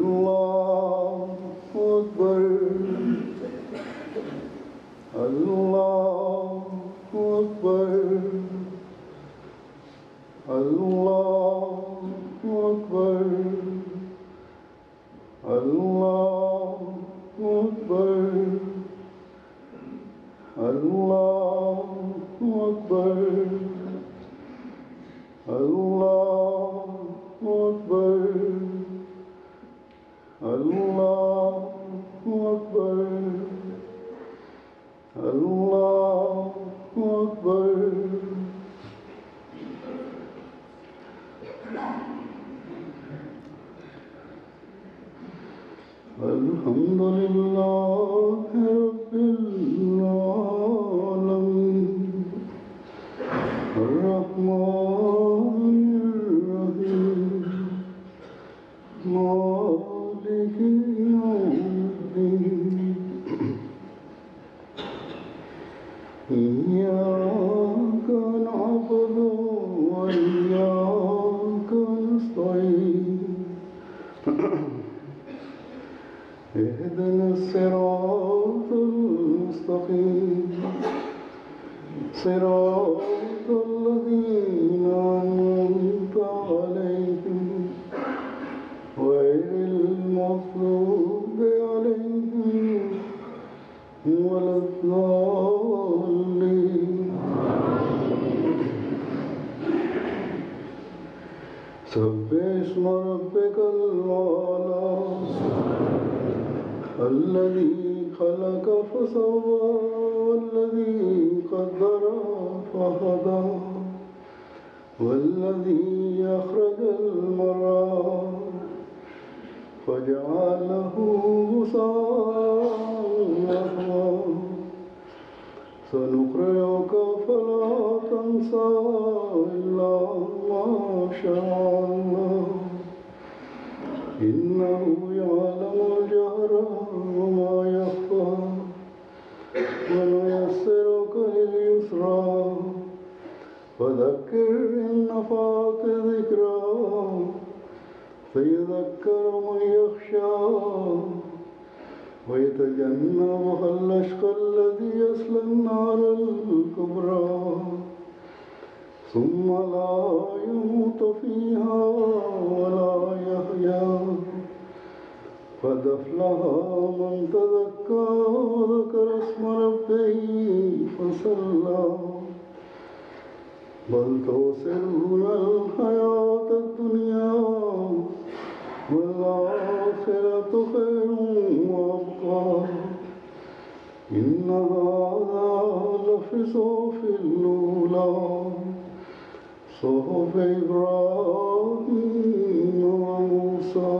الله أكبر الله أكبر الله أكبر الله أكبر الله أكبر الله أكبر الله أكبر الله أكبر الحمد لله رب العالمين الرحمن الرحيم مالك يوم الدين إياك نعبد وإياك نستعين اهدنا الصراط المستقيم صراط الذين أنعمت عليهم غير المغضوب عليهم ولا الضالين سبح اسم ربك الأعلى الذي خلق فسوى والذي قدر فهدى والذي أخرج المرعى فجعله غثاء سنقرئك فلا تنسى إلا ما شاء الله إنه يعلم الجهر وما يخفى ونيسرك لليسرى فذكر إن نفعت ذكرى فيذكر من يخشى ويتجنبها الأشقى الذي يصلى النار الكبرى ثم لا يموت فيها ولا يحيا قد أفلح من تزكى وذكر اسم ربه فصلى بل تؤثرون الحياة الدنيا والآخرة خير وأبقى إن هذا لفي صحف الأولى صحف إبراهيم وموسى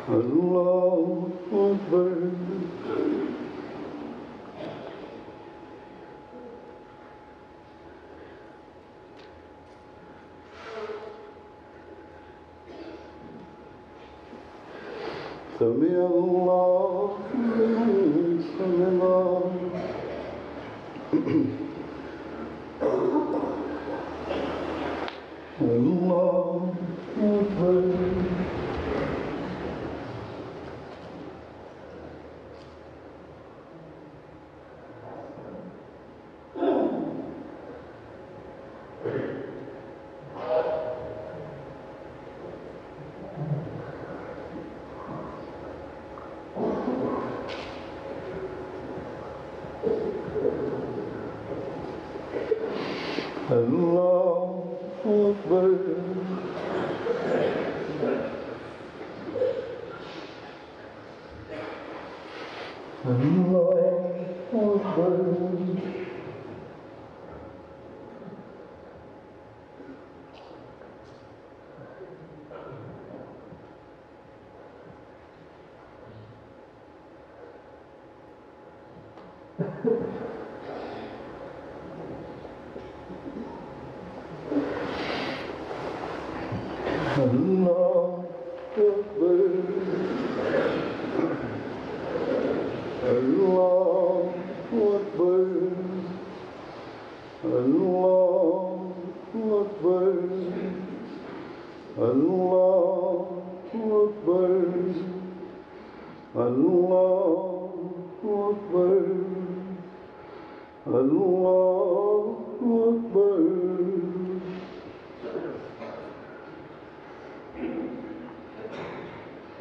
الله أكبر سمع الله لمن حمده الله أكبر الله أكبر الله أكبر الله أكبر الله أكبر الله أكبر الله أكبر الله أكبر الله أكبر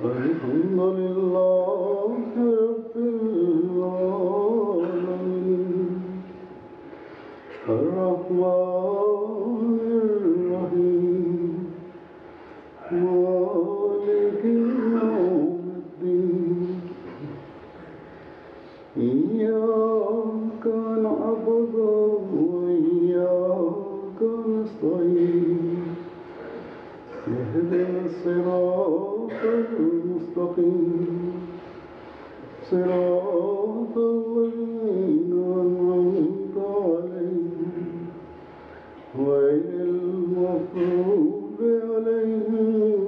الحمد لله رب العالمين الرحمن الرحيم مالك يوم الدين إياك نعبد وإياك نستعين اهدنا الصراط المستقيم صراط الذين أنعمت عليهم غير المغضوب عليهم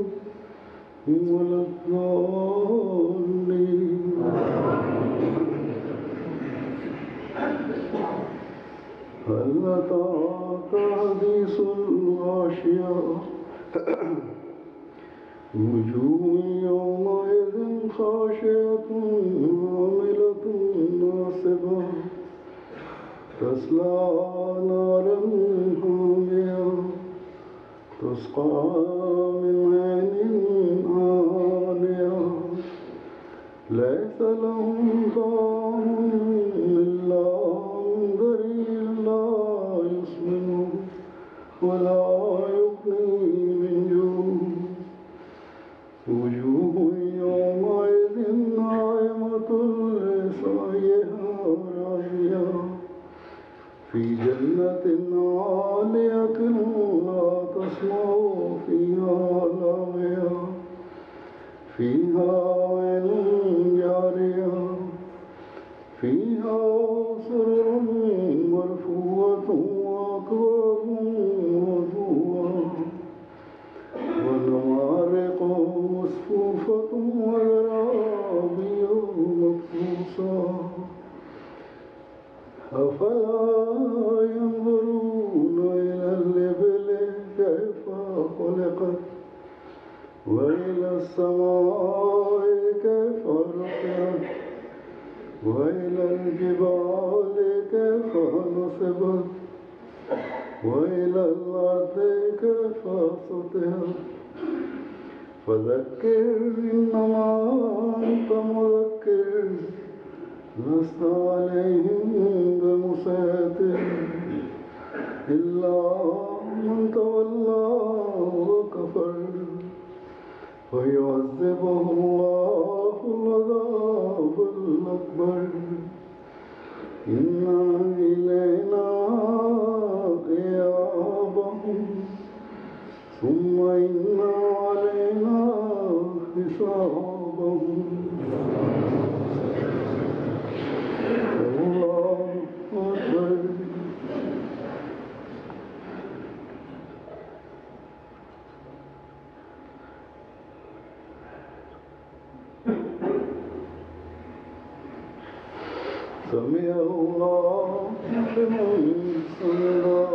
ولا الضالين هل أتاك حديث الغاشية وجوه يومئذ خاشعة عاملة ناصبة تصلى نارا حامية تسقى من عين آنية ليس لهم طعام إلا من ضريع لا يسمن ولا يغني من جوع وجوه يومئذ ناعمة لسعيها راضية في جنة عالية لا تسمع فيها لاغية فيها عين جارية فيها سرر مرفوعة وأكواب موضوعة ونمارق مصفوفة وزرابي مبثوثة أفلا ينظرون إلى الإبل كيف خلقت وإلى السماء كيف رفعت وإلى الجبال كيف نصبت وإلى الأرض كيف سطحت فذكر إنما أنت مذكر لست عليهم بمسيطر إلا من تولى وكفر فيعذبه الله العذاب الأكبر إن إلينا إيابهم ثم إن علينا حسابهم الله أكبر سمع الله لمن حمده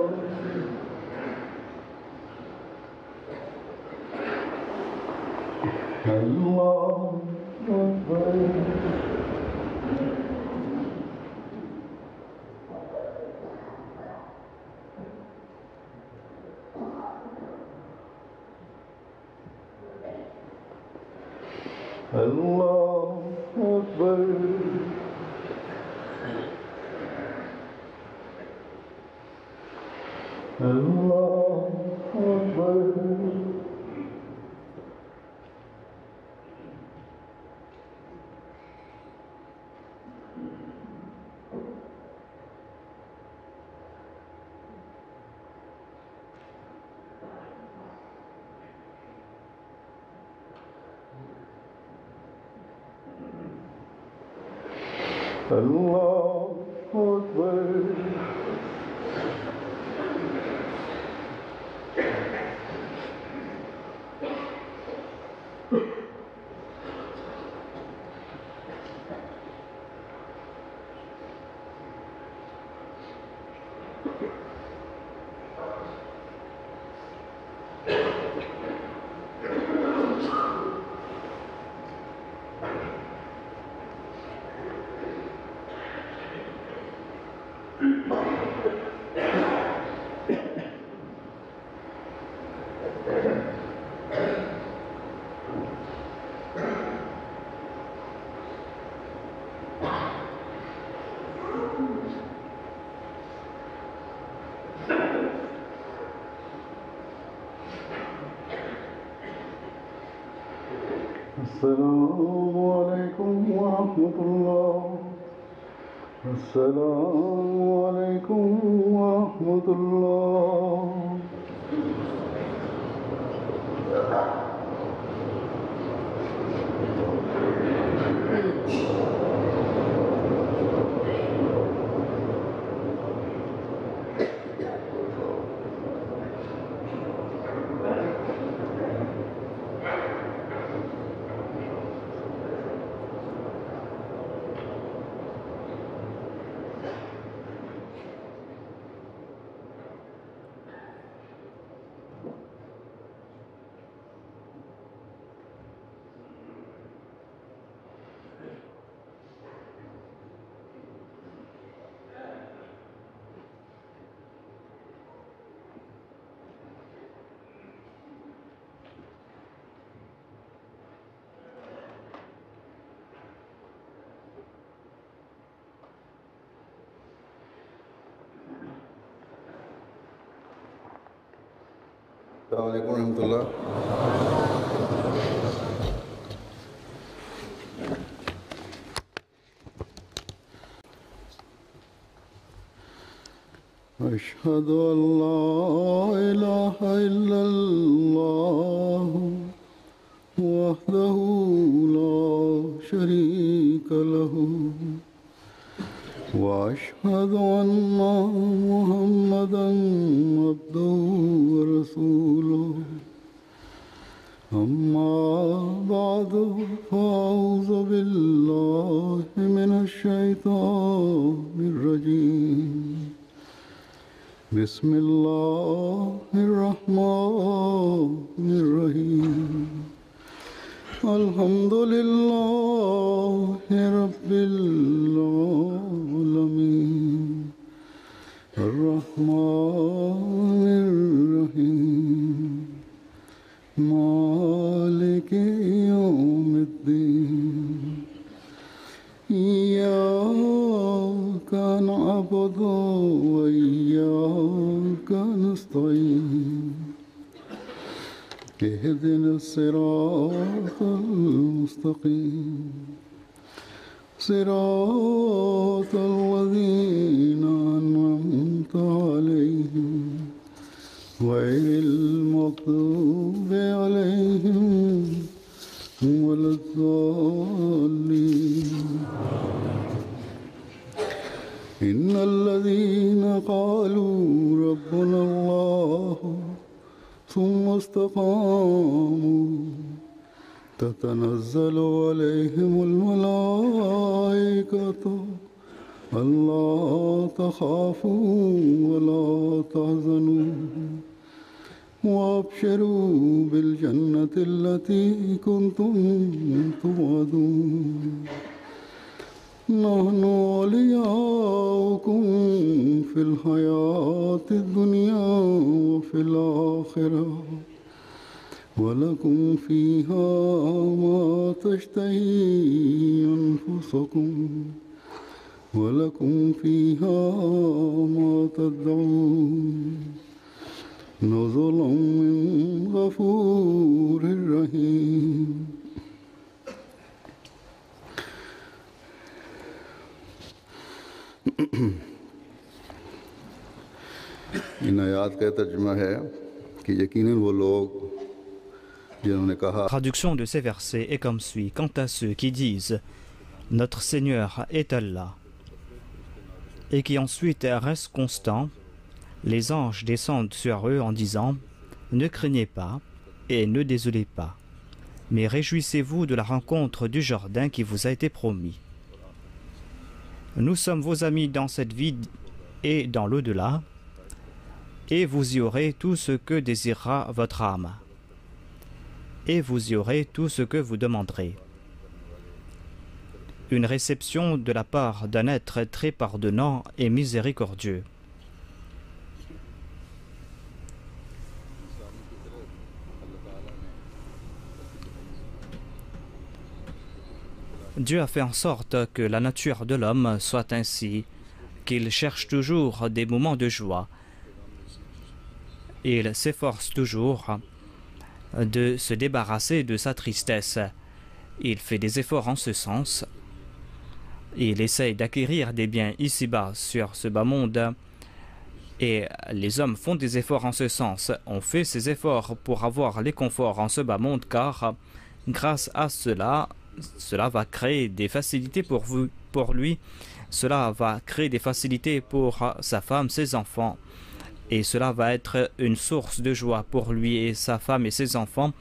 الله أكبر الله أكبر الله أكبر الله أكبر السلام عليكم ورحمة الله. السلام عليكم ورحمة الله. السلام عليكم ورحمة الله. أشهد أن لا إله إلا الله وحده لا شريك له وأشهد أن محمدا عبده ورسوله. أما بعد فأعوذ بالله من الشيطان الرجيم. بسم الله الرحمن الرحيم. الحمد لله رب العالمين الرحمن الرحيم مالك يوم الدين. إياك نعبد وإياك نستعين. اهدنا الصراط المستقيم صراط الذين أنعمت عليهم غير المغضوب عليهم ولا الضالين. إن الذين قالوا ربنا الله ثم استقاموا تتنزل عليهم الملائكة ألا تخافوا ولا تحزنوا وأبشروا بالجنة التي كنتم توعدون. نحن أولياؤكم في الحياة الدنيا وفي الآخرة ولكم فيها ما تشتهي أنفسكم ولكم فيها ما تدعون. نزلا من غفور رحيم. इन आयात का तर्जुमा है कि यकीनन वो लोग जिन्होंने कहा. La traduction de ces versets est comme suit. Quant à ceux qui disent notre Seigneur est Allah et qui ensuite restent constants, les anges descendent sur eux en disant ne craignez pas et ne désolez pas, mais réjouissez-vous de la rencontre du jardin qui vous a été promis. Nous sommes vos amis dans cette vie et dans l'au-delà. et vous y aurez tout ce que désirera votre âme, et vous y aurez tout ce que vous demanderez. Une réception de la part d'un être très pardonnant et miséricordieux. Dieu a fait en sorte que la nature de l'homme soit ainsi, qu'il cherche toujours des moments de joie. Il s'efforce toujours de se débarrasser de sa tristesse. Il fait des efforts en ce sens. Il essaye d'acquérir des biens ici-bas sur ce bas monde. Et les hommes font des efforts en ce sens. On fait ces efforts pour avoir les conforts en ce bas monde, car grâce à cela va créer des facilités pour lui. Cela va créer des facilités pour sa femme, ses enfants. Et cela va être une source de joie pour lui et sa femme et ses enfants.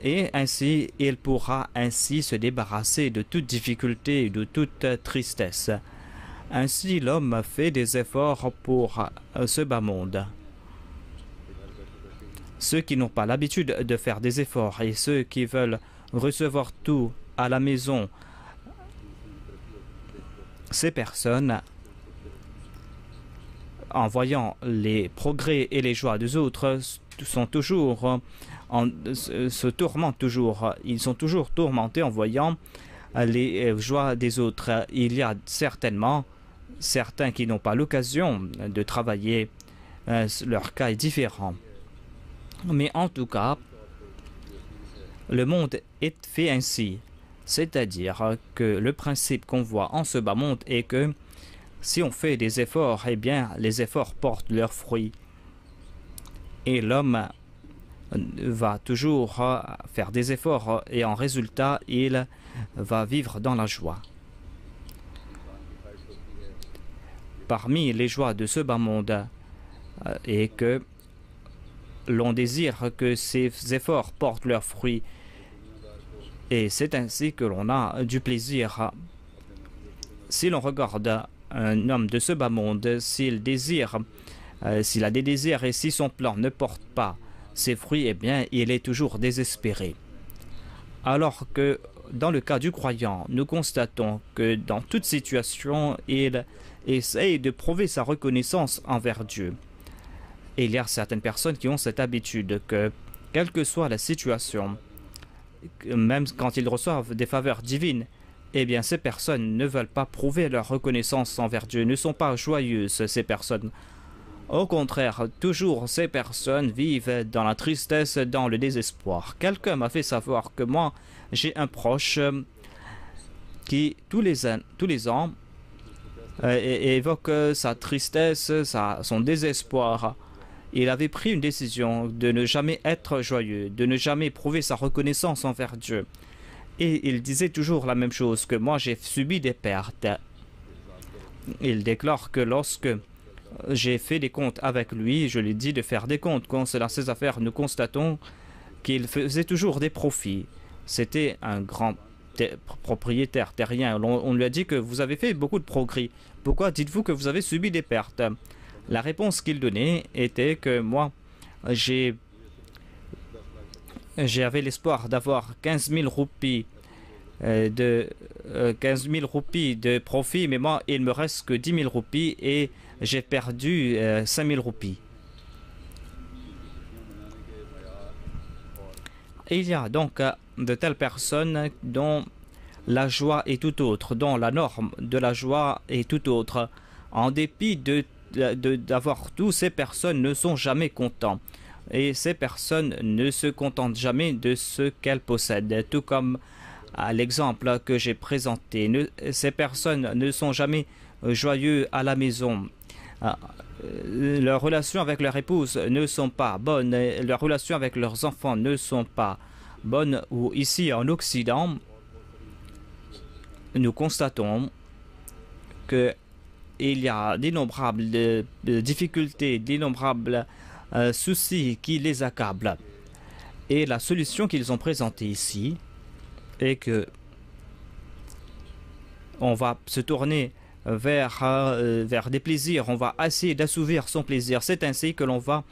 Et ainsi, il pourra ainsi se débarrasser de toute difficulté et de toute tristesse. Ainsi, l'homme fait des efforts pour ce bas monde. Ceux qui n'ont pas l'habitude de faire des efforts et ceux qui veulent recevoir tout à la maison, ces personnes, en voyant les progrès et les joies des autres, sont toujours se tourmentent toujours. Ils sont toujours tourmentés en voyant les joies des autres. Il y a certainement certains qui n'ont pas l'occasion de travailler. Leur cas est différent. Mais en tout cas, le monde est fait ainsi. C'est-à-dire que le principe qu'on voit en ce bas monde est que si on fait des efforts, eh bien, les efforts portent leurs fruits. Et l'homme va toujours faire des efforts et en résultat, il va vivre dans la joie. Parmi les joies de ce bas monde est que l'on désire que ces efforts portent leurs fruits. Et c'est ainsi que l'on a du plaisir. Si l'on regarde un homme de ce bas monde, s'il a des désirs et si son plan ne porte pas ses fruits, eh bien, il est toujours désespéré. Alors que dans le cas du croyant, nous constatons que dans toute situation, il essaye de prouver sa reconnaissance envers Dieu. Et il y a certaines personnes qui ont cette habitude que, quelle que soit la situation, même quand ils reçoivent des faveurs divines, eh bien, ces personnes ne veulent pas prouver leur reconnaissance envers Dieu, ne sont pas joyeuses, ces personnes. Au contraire, toujours ces personnes vivent dans la tristesse, dans le désespoir. Quelqu'un m'a fait savoir que moi, j'ai un proche qui, tous les ans, évoque sa tristesse, son désespoir. Il avait pris une décision de ne jamais être joyeux, de ne jamais prouver sa reconnaissance envers Dieu. Et il disait toujours la même chose, que moi j'ai subi des pertes. Il déclare que lorsque j'ai fait des comptes avec lui, je lui ai dit de faire des comptes. Concernant ses affaires, nous constatons qu'il faisait toujours des profits. C'était un grand propriétaire terrien. On lui a dit que vous avez fait beaucoup de progrès. Pourquoi dites-vous que vous avez subi des pertes? La réponse qu'il donnait était que moi, j'avais l'espoir d'avoir 15 000 roupies de profit, mais moi, il me reste que 10 000 roupies et j'ai perdu 5 000 roupies. Et il y a donc de telles personnes dont la joie est tout autre, dont la norme de la joie est tout autre. En dépit d'avoir tout, ces personnes ne sont jamais contentes. Et ces personnes ne se contentent jamais de ce qu'elles possèdent. Tout comme à l'exemple que j'ai présenté, ces personnes ne sont jamais joyeux à la maison. Leurs relations avec leur épouse ne sont pas bonnes. Leurs relations avec leurs enfants ne sont pas bonnes. Ou ici en Occident, nous constatons que il y a d'innombrables difficultés, d'innombrables soucis qui les accablent. Et la solution qu'ils ont présentée ici est que on va se tourner vers des plaisirs, on va essayer d'assouvir son plaisir. C'est ainsi que l'on va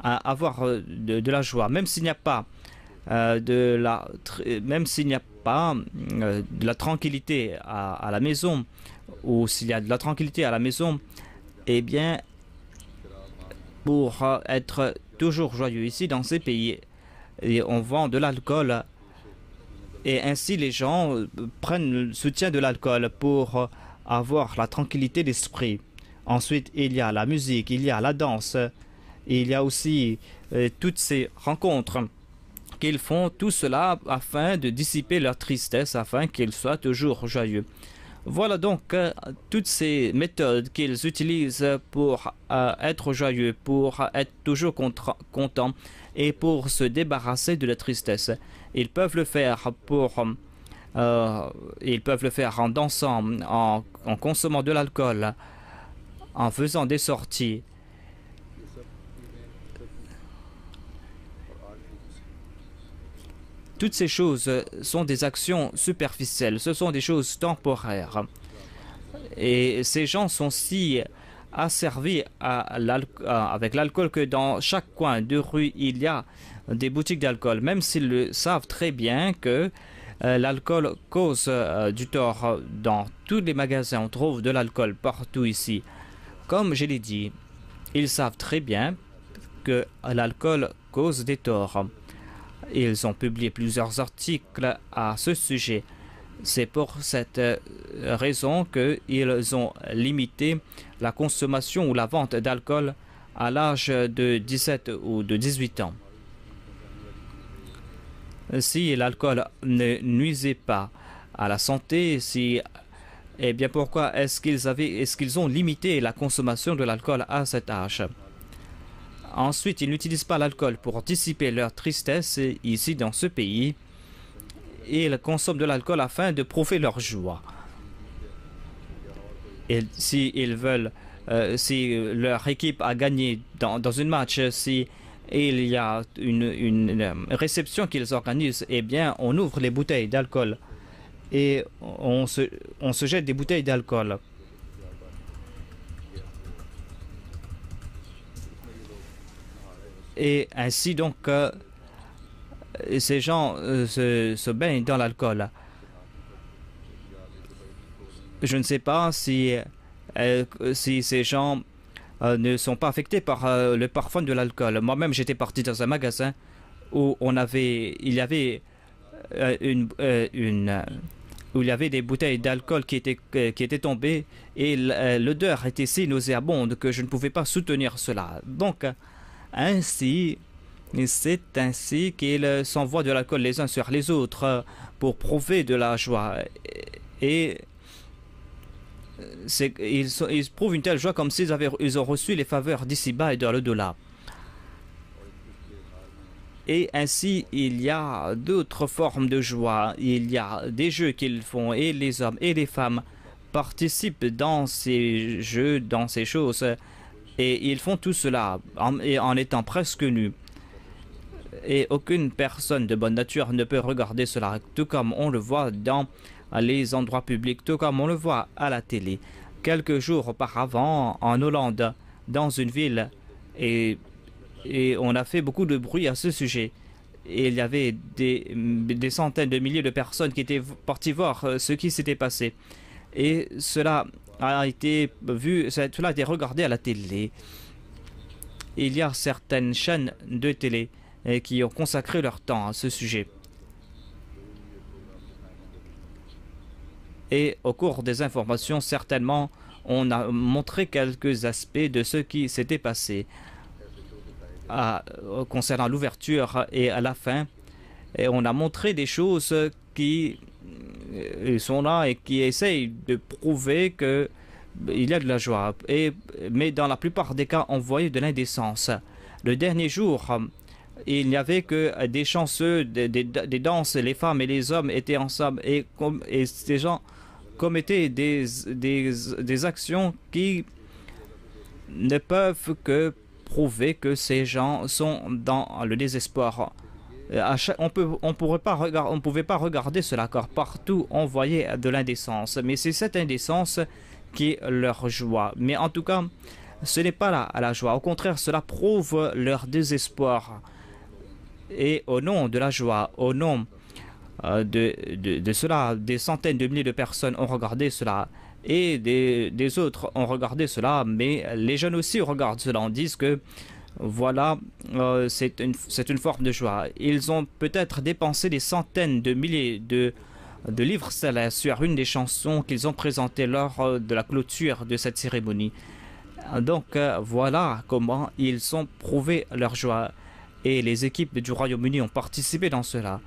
avoir de la joie, même s'il n'y a pas même s'il n'y a pas de la tranquillité à la maison, ou s'il y a de la tranquillité à la maison, eh bien, pour être toujours joyeux ici dans ces pays, et on vend de l'alcool et ainsi les gens prennent le soutien de l'alcool pour avoir la tranquillité d'esprit. Ensuite, il y a la musique, il y a la danse, il y a aussi toutes ces rencontres qu'ils font, tout cela afin de dissiper leur tristesse, afin qu'ils soient toujours joyeux. Voilà donc toutes ces méthodes qu'ils utilisent pour être joyeux, pour être toujours contents et pour se débarrasser de la tristesse. Ils peuvent le faire en dansant, en consommant de l'alcool, en faisant des sorties. Toutes ces choses sont des actions superficielles, ce sont des choses temporaires. Et ces gens sont si asservis avec l'alcool que dans chaque coin de rue, il y a des boutiques d'alcool, même s'ils le savent très bien que l'alcool cause du tort. Dans tous les magasins, on trouve de l'alcool partout ici. Comme je l'ai dit, ils savent très bien que l'alcool cause des torts. Ils ont publié plusieurs articles à ce sujet. C'est pour cette raison qu'ils ont limité la consommation ou la vente d'alcool à l'âge de 17 ou de 18 ans. Si l'alcool ne nuisait pas à la santé, eh bien pourquoi est-ce qu'ils ont limité la consommation de l'alcool à cet âge? Ensuite, ils n'utilisent pas l'alcool pour dissiper leur tristesse ici dans ce pays. Ils consomment de l'alcool afin de prouver leur joie. Et s'ils veulent, si leur équipe a gagné dans une match, si il y a une réception qu'ils organisent, eh bien, on ouvre les bouteilles d'alcool et on se jette des bouteilles d'alcool. Et ainsi donc, ces gens se baignent dans l'alcool. Je ne sais pas si ces gens ne sont pas affectés par le parfum de l'alcool. Moi-même, j'étais parti dans un magasin où il y avait des bouteilles d'alcool qui étaient tombées et l'odeur était si nauséabonde que je ne pouvais pas soutenir cela. Donc, c'est ainsi qu'ils s'envoient de l'alcool les uns sur les autres pour prouver de la joie. Et ils prouvent une telle joie comme s'ils ont reçu les faveurs d'ici-bas et de l'au-delà. Et ainsi, il y a d'autres formes de joie. Il y a des jeux qu'ils font et les hommes et les femmes participent dans ces jeux, dans ces choses. Et ils font tout cela en étant presque nus. Et aucune personne de bonne nature ne peut regarder cela, tout comme on le voit dans les endroits publics, tout comme on le voit à la télé. Quelques jours auparavant, en Hollande, dans une ville, et on a fait beaucoup de bruit à ce sujet. Et il y avait des centaines de milliers de personnes qui étaient parties voir ce qui s'était passé. Et cela a été regardé à la télé. Il y a certaines chaînes de télé qui ont consacré leur temps à ce sujet. Et au cours des informations, certainement, on a montré quelques aspects de ce qui s'était passé concernant l'ouverture et à la fin. Et on a montré des choses qui sont là et qui essayent de prouver qu'il y a de la joie. Mais dans la plupart des cas, on voyait de l'indécence. Le dernier jour, il n'y avait que des chanceux, des danses, les femmes et les hommes étaient ensemble et ces gens commettaient des actions qui ne peuvent que prouver que ces gens sont dans le désespoir. On ne pouvait pas regarder cela car partout on voyait de l'indécence. Mais c'est cette indécence qui est leur joie. Mais en tout cas, ce n'est pas là la joie. Au contraire, cela prouve leur désespoir. Et au nom de la joie, au nom de cela, des centaines de milliers de personnes ont regardé cela. Et des autres ont regardé cela, mais les jeunes aussi regardent cela. On dit que voilà, c'est une forme de joie. Ils ont peut-être dépensé des centaines de milliers de livres sterling sur une des chansons qu'ils ont présentées lors de la clôture de cette cérémonie. Donc voilà comment ils ont prouvé leur joie. Et les équipes du Royaume-Uni ont participé dans cela.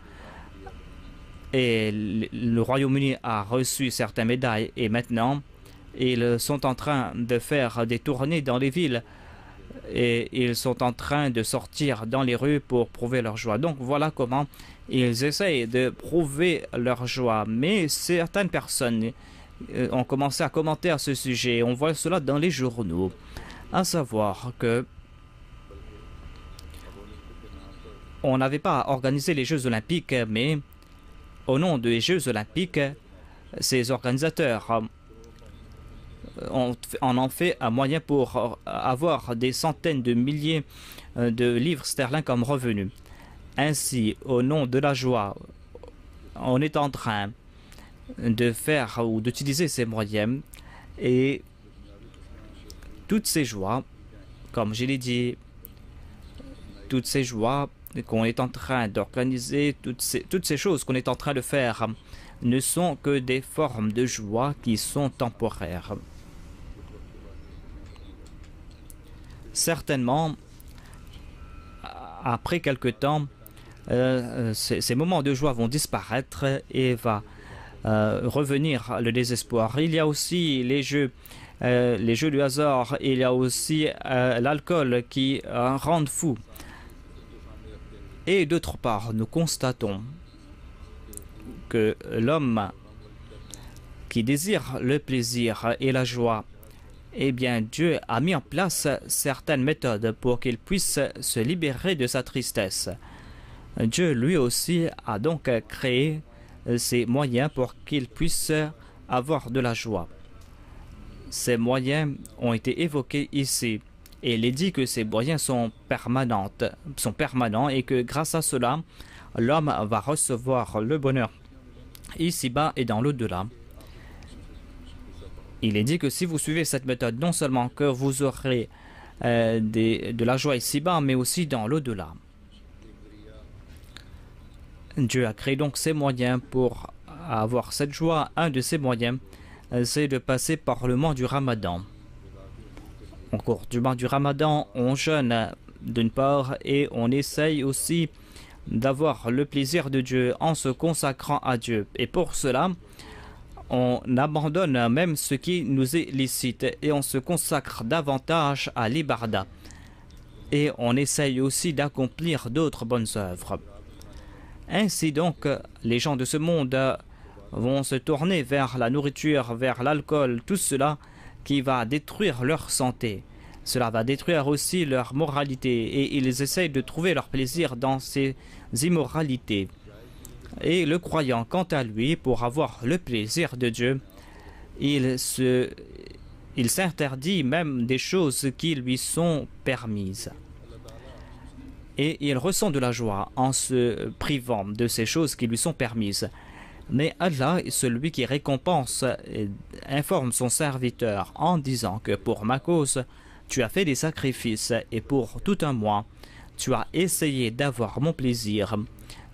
Et le Royaume-Uni a reçu certaines médailles. Et maintenant, ils sont en train de faire des tournées dans les villes. Et ils sont en train de sortir dans les rues pour prouver leur joie. Donc voilà comment ils essayent de prouver leur joie. Mais certaines personnes ont commencé à commenter à ce sujet. On voit cela dans les journaux. À savoir que on n'avait pas organisé les Jeux Olympiques, mais au nom des Jeux Olympiques, ces organisateurs en ont fait un moyen pour avoir des centaines de milliers de livres sterling comme revenus. Ainsi, au nom de la joie, on est en train de faire ou d'utiliser ces moyens et toutes ces joies, comme je l'ai dit, toutes ces joies qu'on est en train d'organiser, toutes ces choses qu'on est en train de faire ne sont que des formes de joie qui sont temporaires. Certainement, après quelque temps, ces moments de joie vont disparaître et va revenir le désespoir. Il y a aussi les jeux du hasard, il y a aussi l'alcool qui rendent fou. Et d'autre part, nous constatons que l'homme qui désire le plaisir et la joie, eh bien, Dieu a mis en place certaines méthodes pour qu'il puisse se libérer de sa tristesse. Dieu, lui aussi, a donc créé ces moyens pour qu'il puisse avoir de la joie. Ces moyens ont été évoqués ici. Et il est dit que ces moyens sont permanents et que grâce à cela, l'homme va recevoir le bonheur ici-bas et dans l'au-delà. Il est dit que si vous suivez cette méthode, non seulement que vous aurez de la joie ici-bas, mais aussi dans l'au-delà. Dieu a créé donc ces moyens pour avoir cette joie. Un de ces moyens, c'est de passer par le mois du Ramadan. Au cours du mois du Ramadan, on jeûne d'une part et on essaye aussi d'avoir le plaisir de Dieu en se consacrant à Dieu. Et pour cela, on abandonne même ce qui nous est licite et on se consacre davantage à l'ibarda. Et on essaye aussi d'accomplir d'autres bonnes œuvres. Ainsi donc, les gens de ce monde vont se tourner vers la nourriture, vers l'alcool, tout cela qui va détruire leur santé. Cela va détruire aussi leur moralité et ils essayent de trouver leur plaisir dans ces immoralités. Et le croyant, quant à lui, pour avoir le plaisir de Dieu, il s'interdit même des choses qui lui sont permises. Et il ressent de la joie en se privant de ces choses qui lui sont permises. Mais Allah est celui qui récompense et informe son serviteur en disant que pour ma cause, tu as fait des sacrifices et pour tout un mois, tu as essayé d'avoir mon plaisir.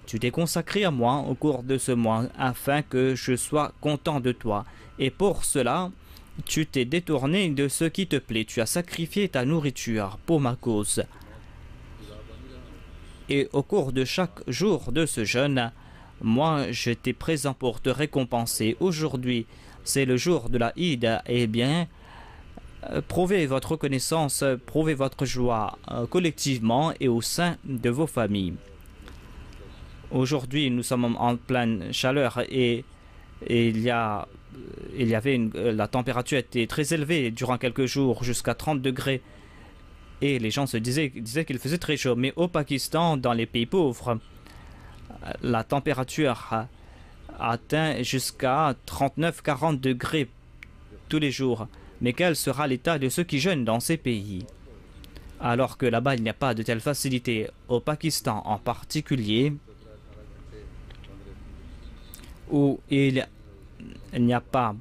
Tu t'es consacré à moi au cours de ce mois afin que je sois content de toi. Et pour cela, tu t'es détourné de ce qui te plaît. Tu as sacrifié ta nourriture pour ma cause. Et au cours de chaque jour de ce jeûne, moi, j'étais présent pour te récompenser. Aujourd'hui, c'est le jour de la Eid. Eh bien, prouvez votre reconnaissance, prouvez votre joie collectivement et au sein de vos familles. Aujourd'hui, nous sommes en pleine chaleur et la température était très élevée durant quelques jours, jusqu'à 30 degrés. Et les gens se disaient qu'il faisait très chaud. Mais au Pakistan, dans les pays pauvres, la température atteint jusqu'à 39-40 degrés tous les jours. Mais quel sera l'état de ceux qui jeûnent dans ces pays? Alors que là-bas, il n'y a pas de telle facilité. Au Pakistan en particulier, où il n'y a pas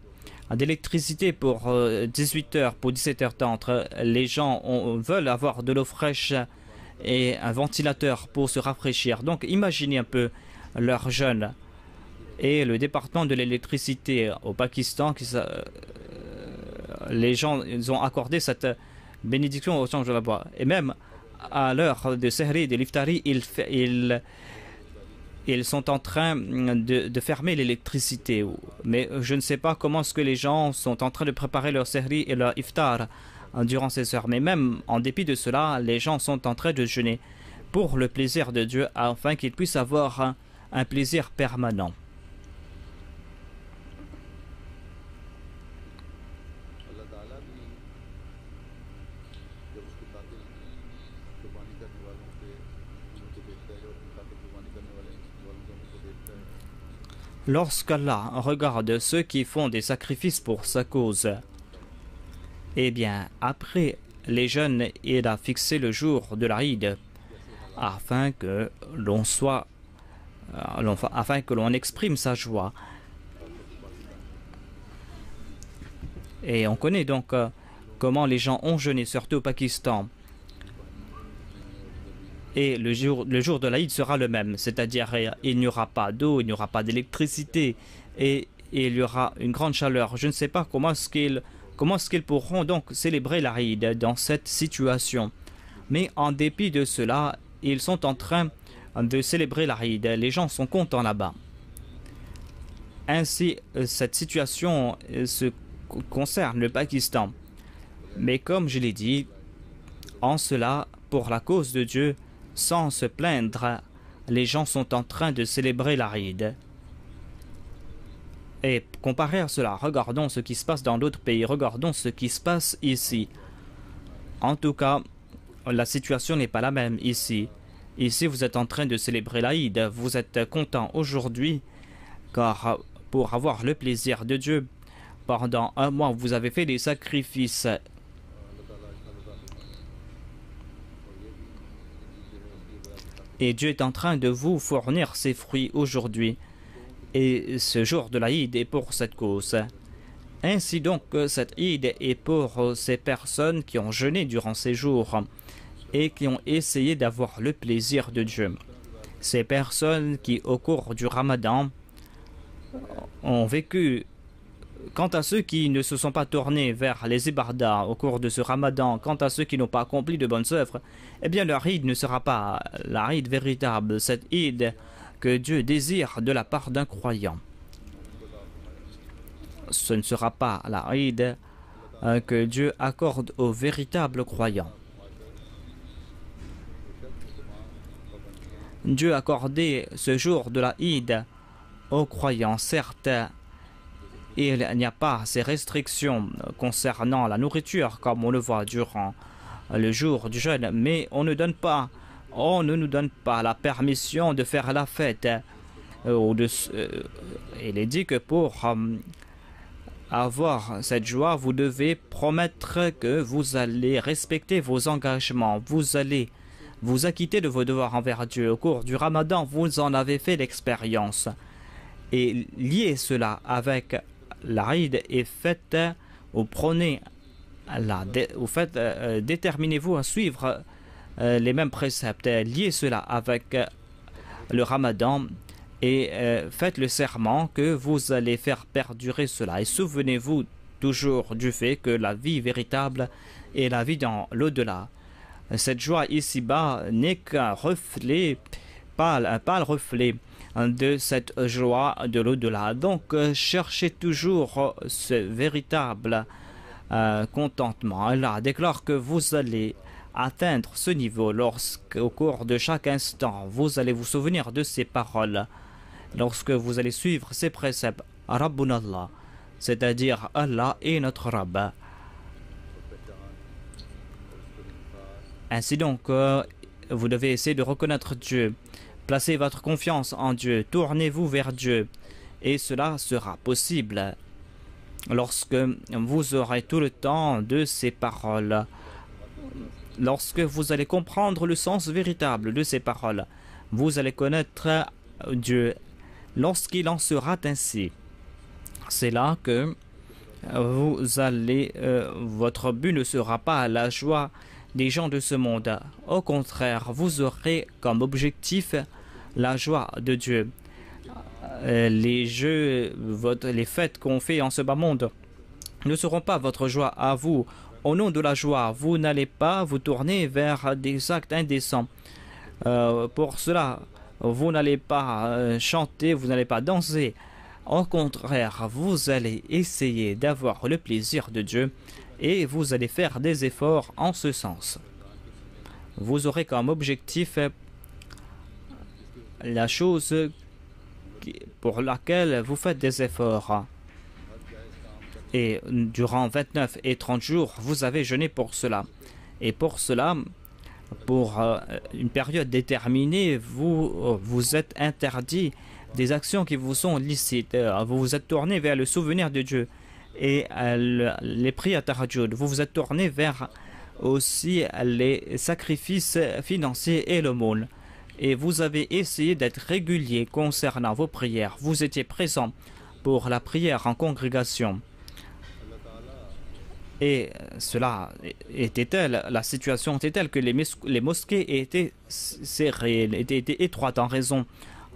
d'électricité pour 18 heures, pour 17 heures d'entre, les gens veulent avoir de l'eau fraîche et un ventilateur pour se rafraîchir. Donc imaginez un peu leur jeûne. Et le département de l'électricité au Pakistan, les gens ils ont accordé cette bénédiction aux gens de là-bas. Et même à l'heure de Sehri et de l'Iftari, ils sont en train de fermer l'électricité. Mais je ne sais pas comment est-ce que les gens sont en train de préparer leur Sehri et leur Iftar durant ces heures. Mais même en dépit de cela, les gens sont en train de jeûner pour le plaisir de Dieu afin qu'ils puissent avoir un plaisir permanent. Lorsqu'Allah regarde ceux qui font des sacrifices pour sa cause, eh bien, après les jeûnes, il a fixé le jour de l'Aïd afin que l'on exprime sa joie. Et on connaît donc comment les gens ont jeûné, surtout au Pakistan. Et le jour de l'Aïd sera le même, c'est-à-dire il n'y aura pas d'eau, il n'y aura pas d'électricité et il y aura une grande chaleur. Je ne sais pas comment est-ce qu'ils pourront donc célébrer l'Aïd dans cette situation. Mais en dépit de cela, ils sont en train de célébrer l'Aïd. Les gens sont contents là-bas. Ainsi, cette situation se concerne le Pakistan. Mais comme je l'ai dit, en cela, pour la cause de Dieu, sans se plaindre, les gens sont en train de célébrer l'Aïd. Et comparé à cela, regardons ce qui se passe dans d'autres pays, regardons ce qui se passe ici. En tout cas, la situation n'est pas la même ici. Ici, vous êtes en train de célébrer l'Aïd, vous êtes content aujourd'hui, car pour avoir le plaisir de Dieu, pendant un mois, vous avez fait des sacrifices. Et Dieu est en train de vous fournir ses fruits aujourd'hui. Et ce jour de l'Aïd est pour cette cause. Ainsi donc, cette Eid est pour ces personnes qui ont jeûné durant ces jours et qui ont essayé d'avoir le plaisir de Dieu. Ces personnes qui, au cours du Ramadan, ont vécu. Quant à ceux qui ne se sont pas tournés vers les ibadah au cours de ce Ramadan, quant à ceux qui n'ont pas accompli de bonnes œuvres, eh bien leur Eid ne sera pas la Eid véritable, cette Eid que Dieu désire de la part d'un croyant. Ce ne sera pas la Eid que Dieu accorde aux véritables croyants. Dieu a accordé ce jour de la Eid aux croyants, certes. Il n'y a pas ces restrictions concernant la nourriture comme on le voit durant le jour du jeûne, mais on ne nous donne pas la permission de faire la fête. Il est dit que pour avoir cette joie, vous devez promettre que vous allez respecter vos engagements, vous allez vous acquitter de vos devoirs envers Dieu. Au cours du Ramadan, vous en avez fait l'expérience. Et lier cela avec l'Aïd et déterminez-vous à suivre les mêmes préceptes. Liez cela avec le Ramadan et faites le serment que vous allez faire perdurer cela. Et souvenez-vous toujours du fait que la vie véritable est la vie dans l'au-delà. Cette joie ici-bas n'est qu'un reflet, un pâle reflet de cette joie de l'au-delà. Donc, cherchez toujours ce véritable contentement. Allah déclare que vous allez atteindre ce niveau lorsqu'au cours de chaque instant, vous allez vous souvenir de ces paroles. Lorsque vous allez suivre ces préceptes, Rabbun Allah, c'est-à-dire Allah est notre Rabb. Ainsi donc, vous devez essayer de reconnaître Dieu. Placez votre confiance en Dieu, tournez-vous vers Dieu, et cela sera possible. lorsque vous aurez tout le temps de ces paroles, lorsque vous allez comprendre le sens véritable de ces paroles, vous allez connaître Dieu. Lorsqu'il en sera ainsi, c'est là que votre but ne sera pas la joie des gens de ce monde. Au contraire, vous aurez comme objectif la joie de Dieu. Les jeux, les fêtes qu'on fait en ce bas monde ne seront pas votre joie à vous. Au nom de la joie, vous n'allez pas vous tourner vers des actes indécents. Pour cela, vous n'allez pas chanter, vous n'allez pas danser. Au contraire, vous allez essayer d'avoir le plaisir de Dieu et vous allez faire des efforts en ce sens. Vous aurez comme objectif la chose pour laquelle vous faites des efforts. Et durant 29 et 30 jours, vous avez jeûné pour cela. Et pour cela, pour une période déterminée, vous êtes interdit des actions qui vous sont licites. Vous vous êtes tourné vers le souvenir de Dieu et les prières tahajjud. Vous vous êtes tourné vers aussi les sacrifices financiers et l'aumône. Et vous avez essayé d'être régulier concernant vos prières. Vous étiez présent pour la prière en congrégation. Et cela était tel, la situation était telle que les mosquées étaient serrées, étaient étroites en raison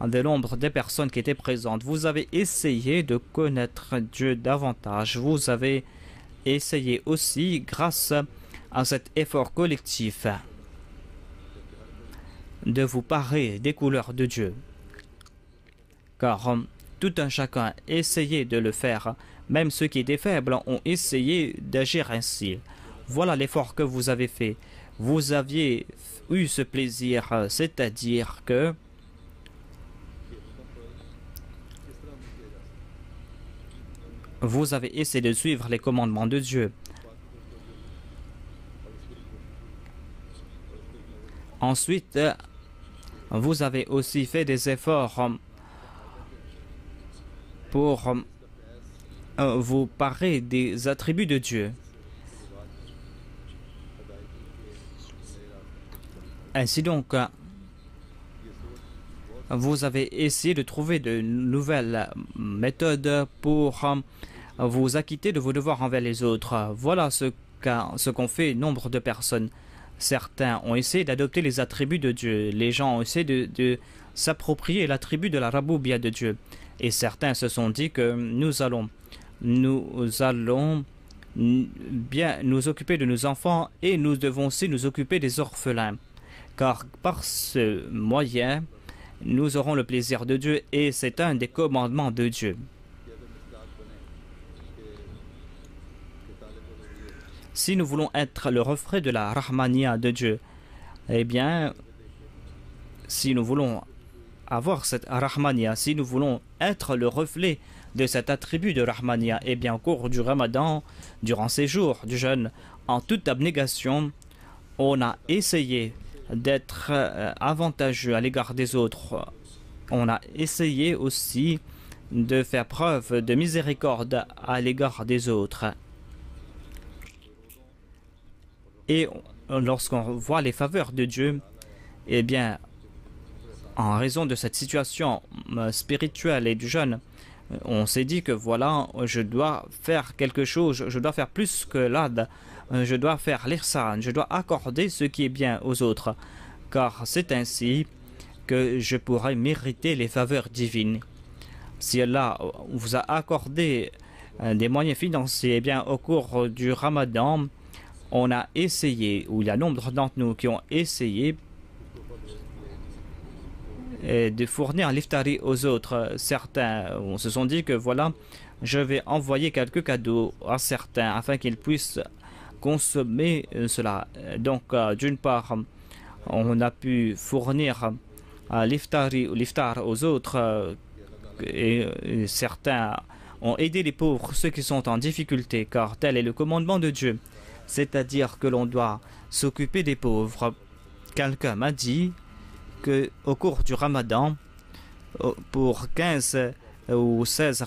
de nombre de personnes qui étaient présentes. Vous avez essayé de connaître Dieu davantage. Vous avez essayé aussi, grâce à cet effort collectif, de vous parer des couleurs de Dieu. Car tout un chacun essayait de le faire. Même ceux qui étaient faibles ont essayé d'agir ainsi. Voilà l'effort que vous avez fait. Vous aviez eu ce plaisir, c'est-à-dire que vous avez essayé de suivre les commandements de Dieu. Ensuite, vous avez aussi fait des efforts pour vous parer des attributs de Dieu. Ainsi donc, vous avez essayé de trouver de nouvelles méthodes pour vous acquitter de vos devoirs envers les autres. Voilà ce qu'ont fait nombre de personnes. Certains ont essayé d'adopter les attributs de Dieu. Les gens ont essayé de s'approprier l'attribut de la Raboubia de Dieu. Et certains se sont dit que nous allons bien nous occuper de nos enfants et nous devons aussi nous occuper des orphelins. Car par ce moyen, nous aurons le plaisir de Dieu et c'est un des commandements de Dieu. Si nous voulons être le reflet de la Rahmania de Dieu, eh bien, si nous voulons avoir cette Rahmania, si nous voulons être le reflet de cet attribut de Rahmania, eh bien, au cours du Ramadan, durant ces jours du jeûne, en toute abnégation, on a essayé d'être avantageux à l'égard des autres. On a essayé aussi de faire preuve de miséricorde à l'égard des autres. Et lorsqu'on voit les faveurs de Dieu, eh bien, en raison de cette situation spirituelle et du jeûne, on s'est dit que voilà, je dois faire quelque chose, je dois faire plus que l'ad, je dois faire l'ihsan, je dois accorder ce qui est bien aux autres, car c'est ainsi que je pourrai mériter les faveurs divines. Si Allah vous a accordé des moyens financiers, eh bien, au cours du Ramadan, on a essayé, ou il y a nombre d'entre nous qui ont essayé de fournir l'iftari aux autres. Certains se sont dit que voilà, je vais envoyer quelques cadeaux à certains afin qu'ils puissent consommer cela. Donc, d'une part, on a pu fournir l'iftari ou l'iftar aux autres et certains ont aidé les pauvres, ceux qui sont en difficulté, car tel est le commandement de Dieu. C'est-à-dire que l'on doit s'occuper des pauvres. Quelqu'un m'a dit qu'au cours du Ramadan, pour 15 ou 16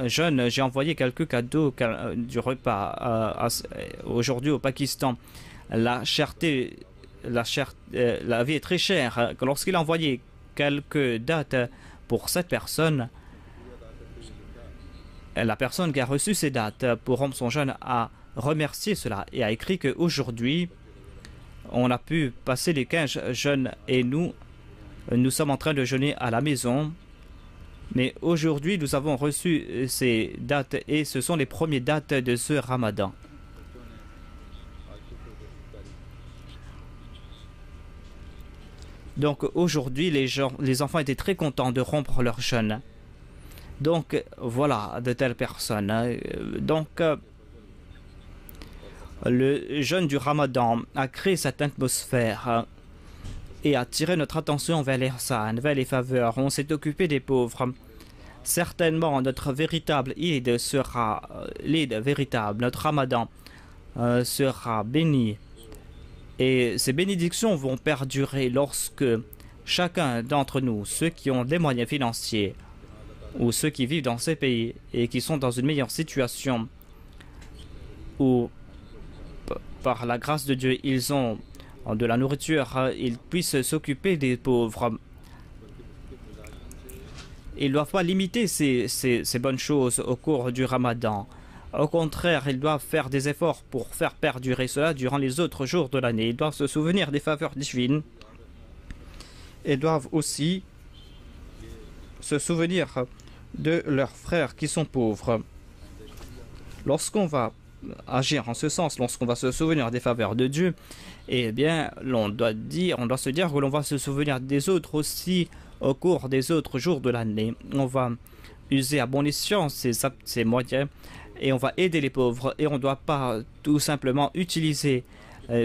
jeûnes, j'ai envoyé quelques cadeaux du repas aujourd'hui au Pakistan. La vie est très chère. Lorsqu'il a envoyé quelques dates pour cette personne, la personne qui a reçu ces dates pour rompre son jeûne a remercié cela et a écrit qu'aujourd'hui, on a pu passer les 15 jeûnes et nous sommes en train de jeûner à la maison. Mais aujourd'hui, nous avons reçu ces dates et ce sont les premières dates de ce Ramadan. Donc aujourd'hui, les enfants étaient très contents de rompre leur jeûne. Donc voilà de telles personnes. Donc le jeûne du Ramadan a créé cette atmosphère et a attiré notre attention vers l'ihsan, vers les faveurs. On s'est occupé des pauvres. Certainement, notre véritable Eid sera l'Eid véritable. Notre Ramadan sera béni. Et ces bénédictions vont perdurer lorsque chacun d'entre nous, ceux qui ont des moyens financiers ou ceux qui vivent dans ces pays et qui sont dans une meilleure situation, ou par la grâce de Dieu, ils ont de la nourriture, ils puissent s'occuper des pauvres. Ils ne doivent pas limiter ces bonnes choses au cours du Ramadan. Au contraire, ils doivent faire des efforts pour faire perdurer cela durant les autres jours de l'année. Ils doivent se souvenir des faveurs divines et doivent aussi se souvenir de leurs frères qui sont pauvres. Lorsqu'on va agir en ce sens, lorsqu'on va se souvenir des faveurs de Dieu, eh bien, on doit se dire que l'on va se souvenir des autres aussi au cours des autres jours de l'année. On va user à bon escient ces moyens et on va aider les pauvres et on ne doit pas tout simplement utiliser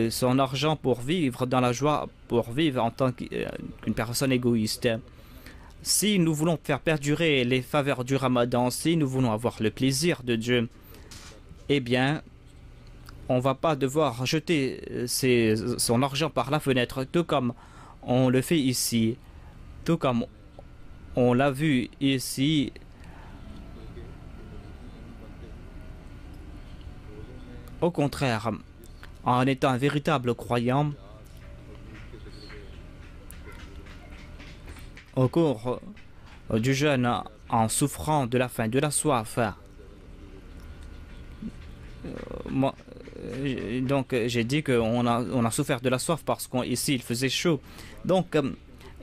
son argent pour vivre dans la joie, pour vivre en tant qu'une personne égoïste. Si nous voulons faire perdurer les faveurs du Ramadan, si nous voulons avoir le plaisir de Dieu, eh bien, on ne va pas devoir jeter son argent par la fenêtre, tout comme on le fait ici, tout comme on l'a vu ici. Au contraire, en étant un véritable croyant, au cours du jeûne, en souffrant de la faim, de la soif, donc j'ai dit qu'on a souffert de la soif parce qu'ici il faisait chaud. Donc,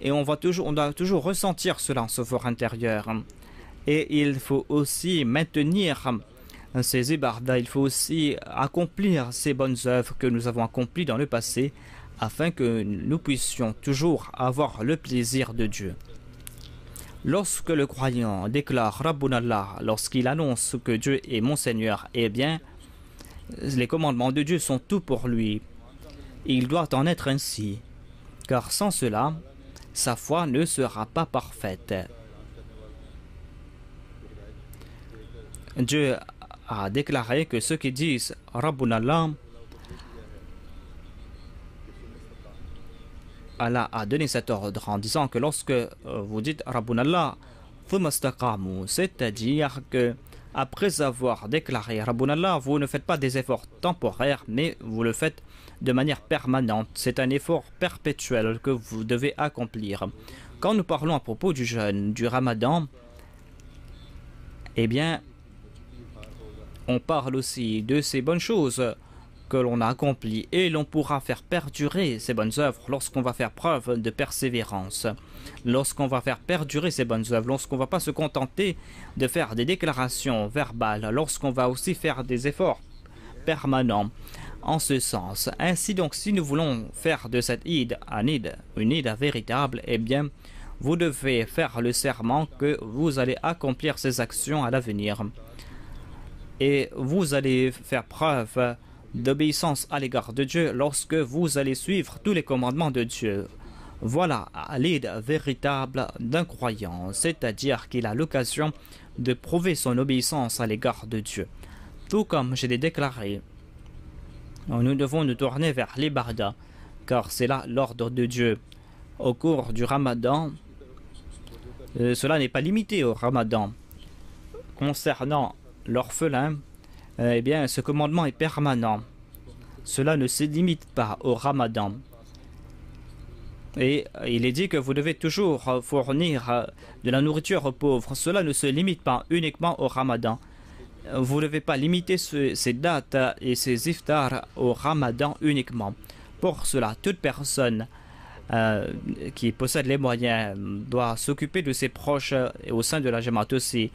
et on doit toujours ressentir cela en ce fort intérieur. Et il faut aussi maintenir ces ibadah, il faut aussi accomplir ces bonnes œuvres que nous avons accomplies dans le passé afin que nous puissions toujours avoir le plaisir de Dieu. Lorsque le croyant déclare Rabbuna Allah, lorsqu'il annonce que Dieu est mon Seigneur, eh bien, les commandements de Dieu sont tout pour lui. Il doit en être ainsi, car sans cela, sa foi ne sera pas parfaite. Dieu a déclaré que ceux qui disent Rabbuna Allah, Allah a donné cet ordre en disant que lorsque vous dites Rabbuna Allah, c'est-à-dire que après avoir déclaré Rabbuna Allah, vous ne faites pas des efforts temporaires, mais vous le faites de manière permanente. C'est un effort perpétuel que vous devez accomplir. Quand nous parlons à propos du jeûne, du Ramadan, eh bien, on parle aussi de ces bonnes choses que l'on a accomplies et l'on pourra faire perdurer ces bonnes œuvres lorsqu'on va faire preuve de persévérance, lorsqu'on va faire perdurer ces bonnes œuvres, lorsqu'on ne va pas se contenter de faire des déclarations verbales, lorsqu'on va aussi faire des efforts permanents en ce sens. Ainsi donc, si nous voulons faire de cette Eid une Eid véritable, eh bien, vous devez faire le serment que vous allez accomplir ces actions à l'avenir. Et vous allez faire preuve d'obéissance à l'égard de Dieu lorsque vous allez suivre tous les commandements de Dieu. Voilà l'Eid véritable d'un croyant, c'est-à-dire qu'il a l'occasion de prouver son obéissance à l'égard de Dieu. Tout comme je l'ai déclaré, nous devons nous tourner vers l'ibadah, car c'est là l'ordre de Dieu. Au cours du Ramadan, cela n'est pas limité au Ramadan. concernant l'orphelin, eh bien, ce commandement est permanent. Cela ne se limite pas au Ramadan. Et il est dit que vous devez toujours fournir de la nourriture aux pauvres. Cela ne se limite pas uniquement au Ramadan. Vous ne devez pas limiter ces dates et ces iftars au Ramadan uniquement. Pour cela, toute personne qui possède les moyens doit s'occuper de ses proches et au sein de la Jamaat aussi.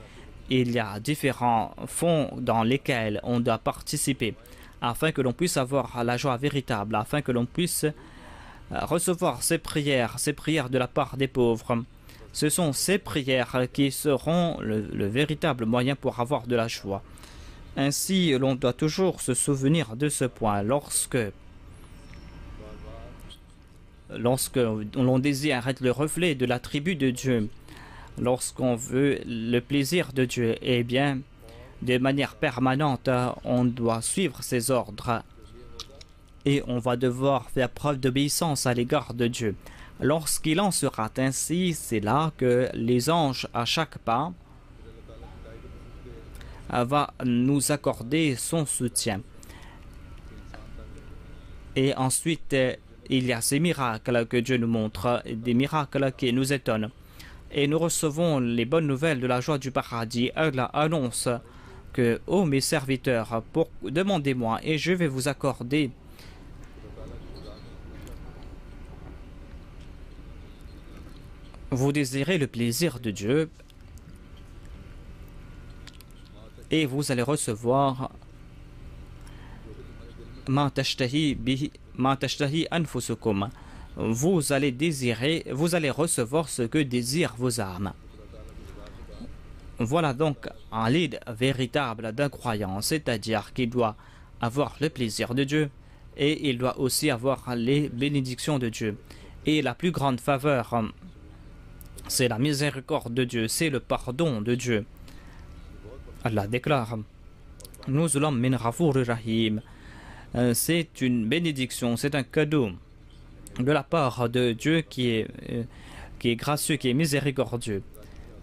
Il y a différents fonds dans lesquels on doit participer afin que l'on puisse avoir la joie véritable, afin que l'on puisse recevoir ces prières de la part des pauvres. Ce sont ces prières qui seront le véritable moyen pour avoir de la joie. Ainsi, l'on doit toujours se souvenir de ce point lorsque l'on désire être le reflet de la tribu de Dieu, lorsqu'on veut le plaisir de Dieu, eh bien, de manière permanente, on doit suivre ses ordres et on va devoir faire preuve d'obéissance à l'égard de Dieu. Lorsqu'il en sera ainsi, c'est là que les anges, à chaque pas, va nous accorder son soutien. Et ensuite, il y a ces miracles que Dieu nous montre, des miracles qui nous étonnent. Et nous recevons les bonnes nouvelles de la joie du paradis. Allah annonce que, ô mes serviteurs, demandez-moi et je vais vous accorder vous désirez le plaisir de Dieu et vous allez recevoir ma tashtahi anfusukum. Vous allez désirer, vous allez recevoir ce que désirent vos âmes. Voilà donc un lead véritable d'un croyant, c'est-à-dire qu'il doit avoir le plaisir de Dieu et il doit aussi avoir les bénédictions de Dieu. Et la plus grande faveur, c'est la miséricorde de Dieu, c'est le pardon de Dieu. Allah déclare Nuzulam min Ghafour Rahim. C'est une bénédiction, c'est un cadeau de la part de Dieu qui est gracieux, qui est miséricordieux.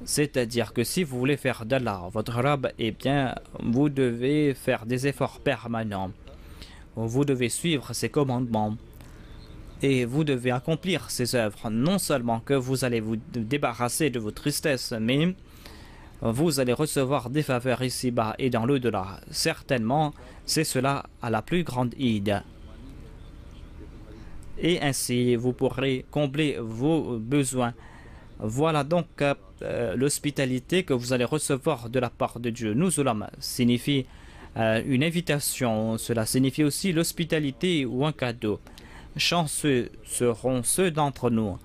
C'est-à-dire que si vous voulez faire d'Allah votre Rabb, eh bien, vous devez faire des efforts permanents. Vous devez suivre ses commandements et vous devez accomplir ses œuvres. Non seulement que vous allez vous débarrasser de vos tristesses, mais vous allez recevoir des faveurs ici-bas et dans l'au-delà. Certainement, c'est cela à la plus grande Eid. Et ainsi, vous pourrez combler vos besoins. Voilà donc l'hospitalité que vous allez recevoir de la part de Dieu. Nuzulam signifie une invitation. Cela signifie aussi l'hospitalité ou un cadeau. Chanceux seront ceux d'entre nous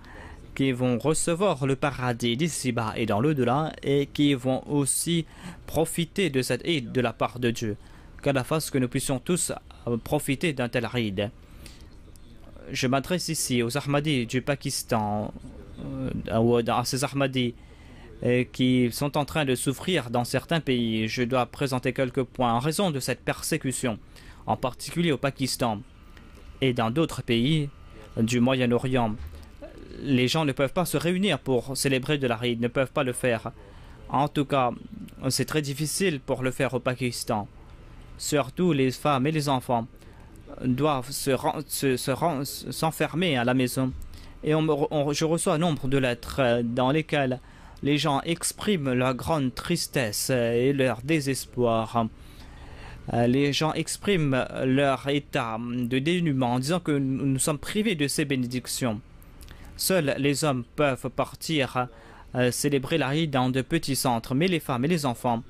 qui vont recevoir le paradis d'ici-bas et dans l'au-delà et qui vont aussi profiter de cette Eid de la part de Dieu. Qu'Allah fasse que nous puissions tous profiter d'un tel Eid. Je m'adresse ici aux Ahmadis du Pakistan, à ces Ahmadis qui sont en train de souffrir dans certains pays. Je dois présenter quelques points. En raison de cette persécution, en particulier au Pakistan et dans d'autres pays du Moyen-Orient, les gens ne peuvent pas se réunir pour célébrer de la Eid, ne peuvent pas le faire. En tout cas, c'est très difficile pour le faire au Pakistan. Surtout les femmes et les enfants doivent s'enfermer à la maison. Et je reçois un nombre de lettres dans lesquelles les gens expriment leur grande tristesse et leur désespoir. Les gens expriment leur état de dénuement en disant que nous sommes privés de ces bénédictions. Seuls les hommes peuvent partir célébrer la Eid dans de petits centres, mais les femmes et les enfants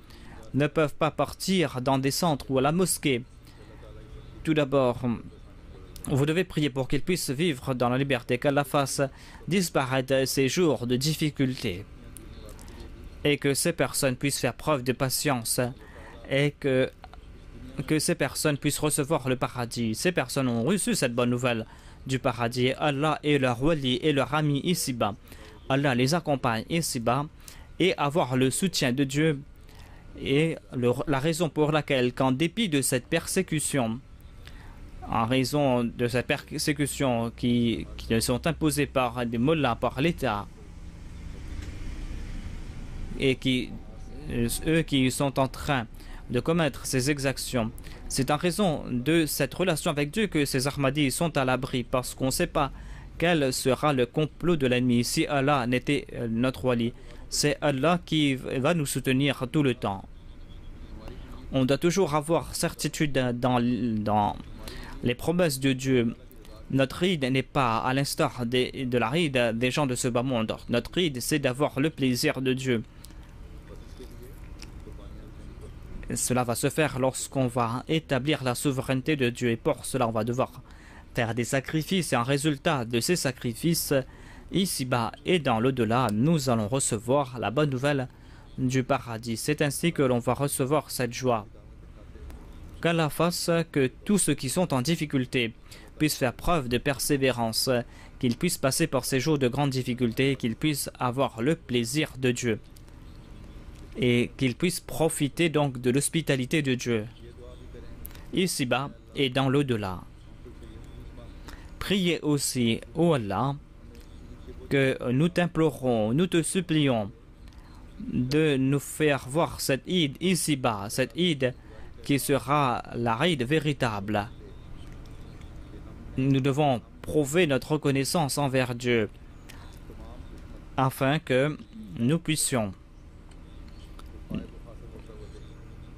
ne peuvent pas partir dans des centres ou à la mosquée. Tout d'abord, vous devez prier pour qu'ils puissent vivre dans la liberté, qu'Allah fasse disparaître ces jours de difficulté et que ces personnes puissent faire preuve de patience et que ces personnes puissent recevoir le paradis. Ces personnes ont reçu cette bonne nouvelle du paradis. Allah est leur wali et leur ami ici-bas. Allah les accompagne ici-bas et avoir le soutien de Dieu est la raison pour laquelle, qu'en dépit de cette persécution, en raison de cette persécution qui sont imposées par des mollahs, par l'État, et qui eux qui sont en train de commettre ces exactions. C'est en raison de cette relation avec Dieu que ces Ahmadis sont à l'abri, parce qu'on ne sait pas quel sera le complot de l'ennemi. Si Allah n'était notre wali, c'est Allah qui va nous soutenir tout le temps. On doit toujours avoir certitude dans les promesses de Dieu. Notre ride n'est pas à l'instar de la ride des gens de ce bas monde. Notre ride, c'est d'avoir le plaisir de Dieu. Cela va se faire lorsqu'on va établir la souveraineté de Dieu. Et pour cela, on va devoir faire des sacrifices. Et en résultat de ces sacrifices, ici-bas et dans l'au-delà, nous allons recevoir la bonne nouvelle du paradis. C'est ainsi que l'on va recevoir cette joie. Qu'Allah fasse que tous ceux qui sont en difficulté puissent faire preuve de persévérance, qu'ils puissent passer par ces jours de grandes difficultés, qu'ils puissent avoir le plaisir de Dieu et qu'ils puissent profiter donc de l'hospitalité de Dieu ici-bas et dans l'au-delà. Priez aussi, ô Allah, que nous t'implorons, nous te supplions de nous faire voir cette Eid ici-bas, cette Eid qui sera la Eid véritable. Nous devons prouver notre reconnaissance envers Dieu afin que nous puissions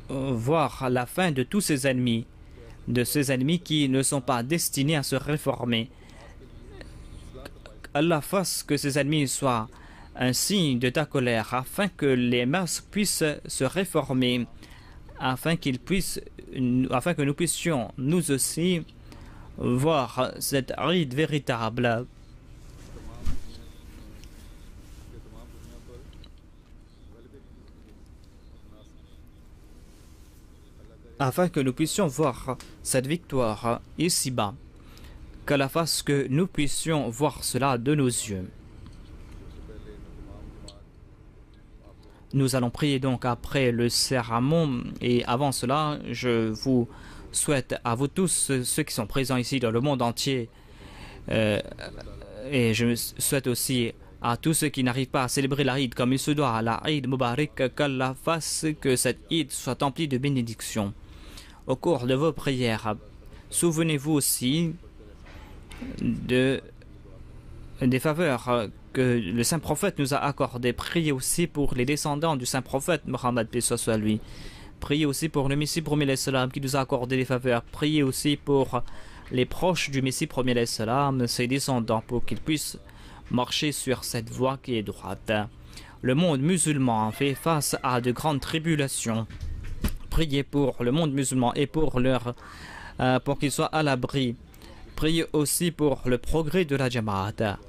voir la fin de tous ces ennemis, qui ne sont pas destinés à se réformer. Allah fasse que ces ennemis soient un signe de ta colère, afin que les masses puissent se réformer, afin que nous puissions nous aussi voir cette ride véritable. Afin que nous puissions voir cette victoire ici-bas, qu'Allah fasse que nous puissions voir cela de nos yeux. Nous allons prier donc après le sermon, et avant cela, je vous souhaite à vous tous, ceux qui sont présents ici dans le monde entier, et je souhaite aussi à tous ceux qui n'arrivent pas à célébrer la Eid comme il se doit, la Eid Mubarak, qu'Allah fasse que cette Eid soit emplie de bénédictions. Au cours de vos prières, souvenez-vous aussi des faveurs que le saint prophète nous a accordées. Priez aussi pour les descendants du saint prophète Mohammed, paix soit lui. Priez aussi pour le Messie premier l'Islam qui nous a accordé des faveurs. Priez aussi pour les proches du Messie premier l'Islam, ses descendants, pour qu'ils puissent marcher sur cette voie qui est droite. Le monde musulman fait face à de grandes tribulations. Priez pour le monde musulman et pour qu'ils soient à l'abri. Priez aussi pour le progrès de la Jamaat.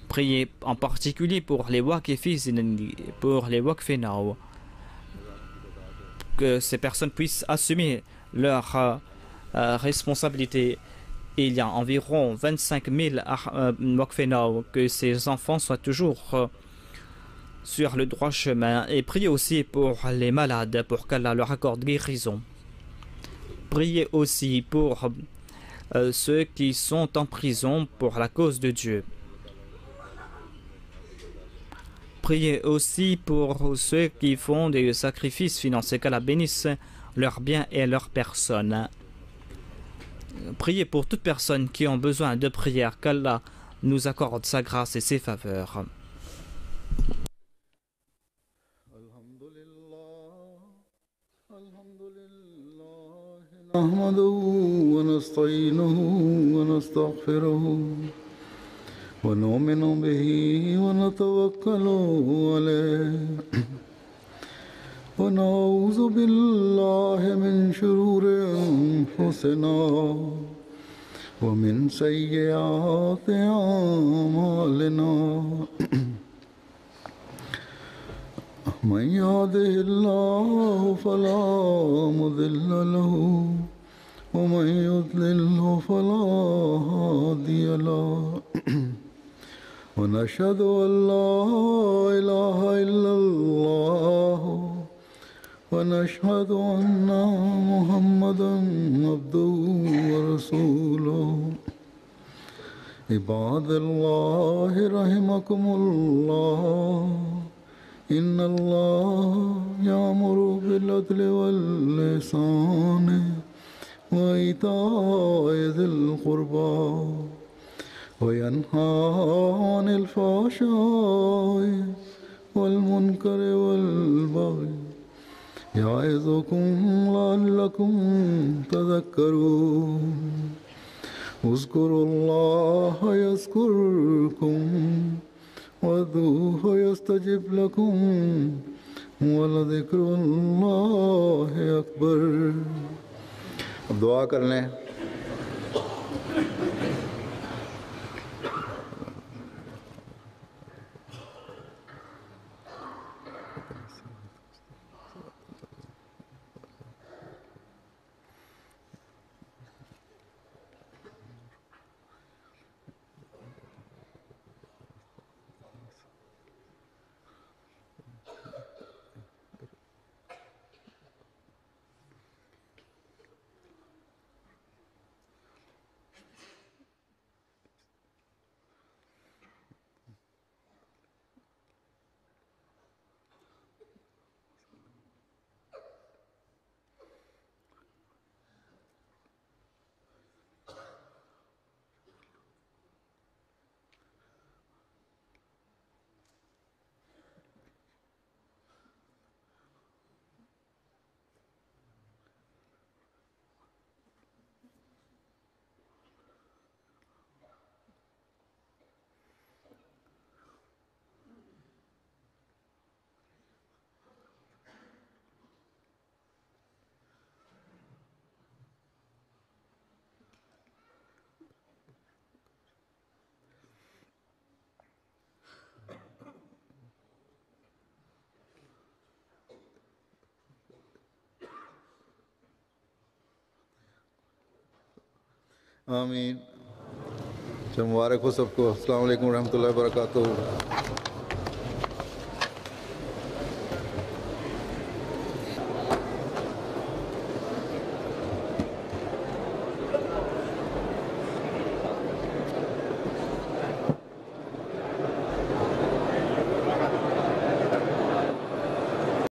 Priez en particulier pour les Waqifis, pour les Waqfinao, que ces personnes puissent assumer leurs responsabilités. Il y a environ 25 000 Waqfinao, que ces enfants soient toujours sur le droit chemin, et priez aussi pour les malades, pour qu'Allah leur accorde guérison. Priez aussi pour ceux qui sont en prison pour la cause de Dieu. Priez aussi pour ceux qui font des sacrifices financiers, qu'Allah bénisse leurs biens et leurs personnes. Priez pour toute personne qui ont besoin de prière, qu'Allah nous accorde sa grâce et ses faveurs. نحمده ونستعينه ونستغفره ونؤمن به ونتوكل عليه ونعوذ بالله من شرور أنفسنا ومن سيئات أعمالنا من يهده الله فلا مضل له ومن يضلل فلا هادي له ونشهد أن لا إله إلا الله ونشهد أن محمدا عبده ورسوله عباد الله رحمكم الله إن الله يأمر بالعدل والإحسان وإيتاء ذي القربى وينهى عن الفحشاء والمنكر والبغي يعظكم لعلكم تذكرون اذكروا الله يذكركم وادعوه يستجب لكم ولذكر الله أكبر. अब दुआ कर लें. आमीन. मुबारक हो सबको. अस्सलाम वालेकुम रहमतुल्लाहि व बरकातुहू.